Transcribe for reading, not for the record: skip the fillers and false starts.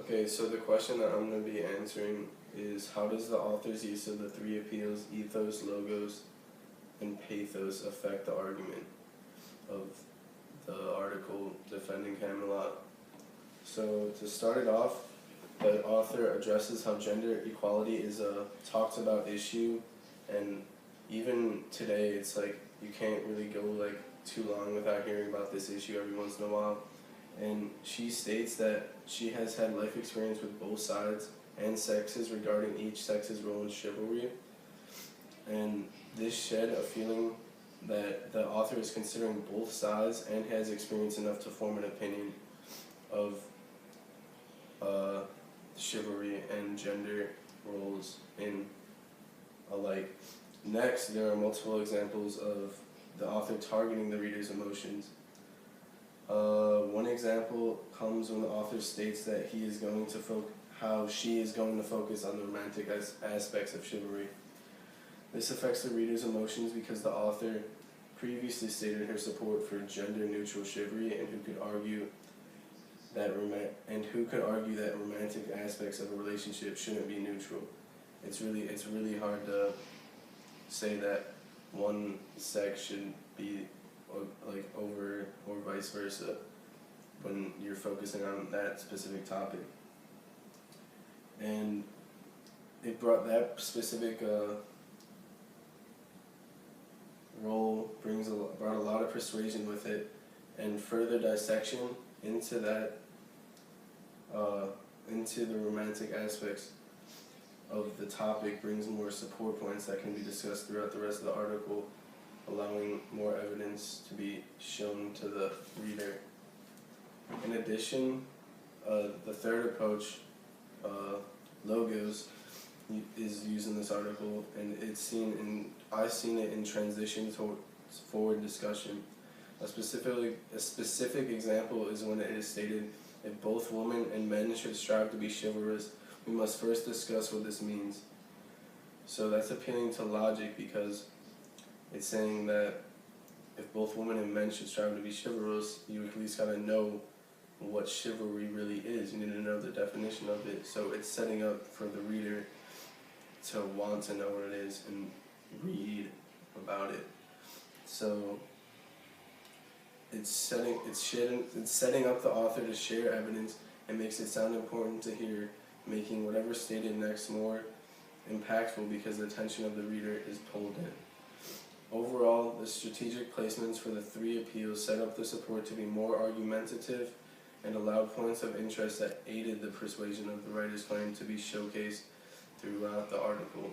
Okay, so the question that I'm going to be answering is, how does the author's use of the three appeals, ethos, logos, and pathos affect the argument of the article defending Camelot? So to start it off, the author addresses how gender equality is a talked about issue, and even today it's like you can't really go like too long without hearing about this issue every once in a while. And she states that she has had life experience with both sides and sexes regarding each sex's role in chivalry, and this shed a feeling that the author is considering both sides and has experience enough to form an opinion of chivalry and gender roles in alike. Next, there are multiple examples of the author targeting the reader's emotions. One example comes when the author states that he is going to how she is going to focus on the romantic aspects of chivalry. This affects the reader's emotions because the author previously stated her support for gender-neutral chivalry, and who could argue that romantic aspects of a relationship shouldn't be neutral. It's really hard to say that one sex should be like over or vice versa when you're focusing on that specific topic. And it brought that specific role brought a lot of persuasion with it, and further dissection into that into the romantic aspects of the topic brings more support points that can be discussed throughout the rest of the article, allowing more evidence to be shown to the reader. In addition, the third approach, logos, is used in this article, and I've seen it in transition towards forward discussion. A specific example is when it is stated, if both women and men should strive to be chivalrous, we must first discuss what this means. So that's appealing to logic, because it's saying that if both women and men should strive to be chivalrous, you at least gotta know what chivalry really is. You need to know the definition of it. So it's setting up for the reader to want to know what it is and read about it. So it's setting up the author to share evidence and makes it sound important to hear, making whatever stated next more impactful because the attention of the reader is pulled in. Overall, the strategic placements for the three appeals set up the support to be more argumentative and allowed points of interest that aided the persuasion of the writer's claim to be showcased throughout the article.